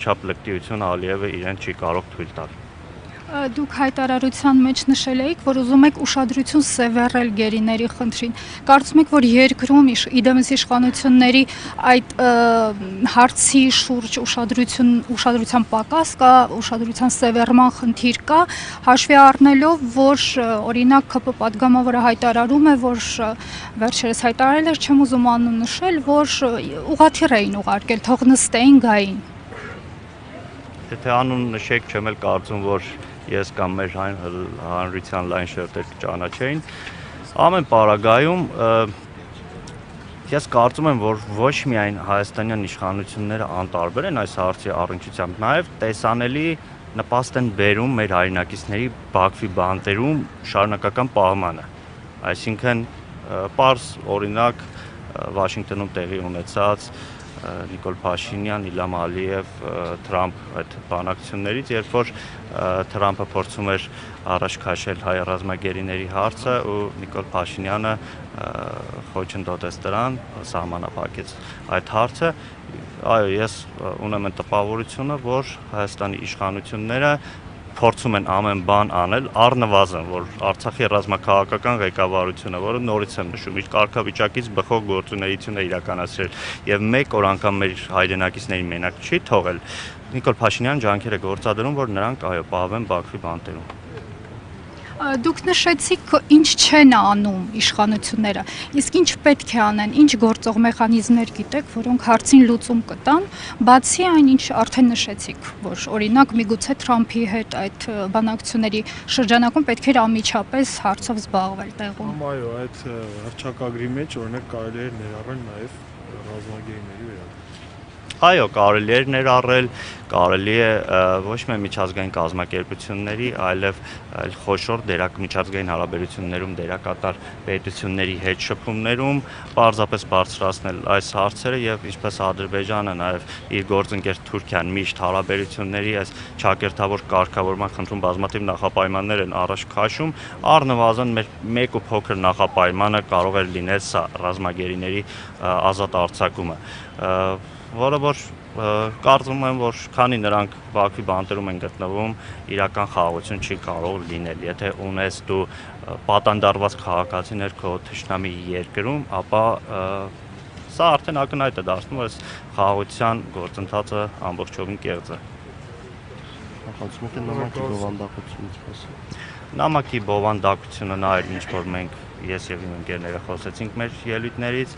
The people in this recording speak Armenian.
Չափլկտիություն Ալիևը իրեն չի կարող թույլ տալ։ Դուք հայտարարության մեջ նշել եք, որ ուզում եք ուշադրություն սևեռել գերիների խնդրին։ Կարծում եք, որ երկրում իդեմս իշխանությունների այդ հարցի շուրջ ուշադրության պակաս կա, ուշադրության սևեռման խնդիր կա, հաշվի առնելով, որ օրինակ ԿՊ պատգամավորը հայտարարում է, որ վերջերս հայտարարել էր, չեմ ուզում անուն նշել, որ ուղղաթիռ էին ուղարկել, թող նստեին գային։ Եթե անուն նշեք, չեմ էլ կարծում, որ ես կամ մեր հանրության լայն շերտերը կճանաչեին։ Ամեն պարագայում ես կարծում եմ, որ ոչ միայն հայաստանյան իշխանությունները անտարբեր են այս հարցի առնչությամբ, նաև տեսանելի նպաստ են բերում մեր հայրենակիցների Բաքվի բանտերում շարունակական պահմանը։ Այսինքն պարզ օրինակ Վաշինգտոնում տեղի ունեցած Նիկոլ Փաշինյան, Իլհամ Ալիև, Թրամփ այդ բանակցություններից, երբ որ Թրամփը փորձում էր առաջ քաշել հայ ռազմագերիների հարցը ու Նիկոլ Փաշինյանը խոչընդոտեց դրան, սահմանափակեց այդ հարցը, այո, ես ունեմ այն տպավորությունը, որ Հայաստանի իշխանությունները փորձում են ամեն բան անել, առնվազն, որ Արցախի ռազմաքաղաքական ղեկավարությունը, որը նորից եմ նշում, իր կարգավիճակից բխող գործունեություն է իրականացրել եւ մեկ օր անգամ մեր հայրենակիցներին մենակ չի թողել, Նիկոլ Փաշինյանը ջանքեր է գործադրում, որ նրանք այո պահվեն Բաքվի բանտերում։ Դուք նշեցիք, ինչ չեն անում իշխանությունները, իսկ ինչ պետք է անեն, ինչ գործող մեխանիզմներ գիտեք, որոնք հարցին լուծում կտան, բացի այն, ինչ արդեն նշեցիք, որ օրինակ միգուցե Թրամփի հետ այդ բանակցությունների շրջանակում պետք էր անմիջապես հարցով զբաղվել տեղում։ Այո, այդ հռչակագրի մեջ օրինակ կարելի է ներառել նաև ռազմագերիների վերաբերյալ։ Այո, կարելի է ներառել, կարելի է ոչ միայն միջազգային կազմակերպությունների, այլև խոշոր միջազգային հարաբերություններում դերակատար պետությունների հետ շփումներում պարզապես բարձրացնել այս հարցերը եւ ինչպես Ադրբեջանը նաեւ իր գործընկեր Թուրքիան միշտ հարաբերությունների այս ճակերտավոր կարգավորման խնդրում բազմաթիվ նախապայմաններ են առաջ քաշում, առնվազն մեր մեկ ու փոքր նախապայմանը կարող է լինել սա ռազմագերիների ազատ արձակումը, որը որ կարծում եմ, որ քանի նրանք Բաքվի բանտերում են գտնվում, իրական խաղաղություն չի կարող լինել։ Եթե ունես դու պատանդարված քաղաքացիներ քո թշնամի երկրում, ապա սա արդեն ակնհայտ է դարձնում, որ խաղաղության գործընթացը ամբողջովին կեղծ է։ Նախանցում եք նամակի բովանդակությունից խոսել։ Նամակի բովանդակությունը նա էր, ինչ որ մենք ես եւ իմ ընկերները խոսեցինք մեր ելույթներից,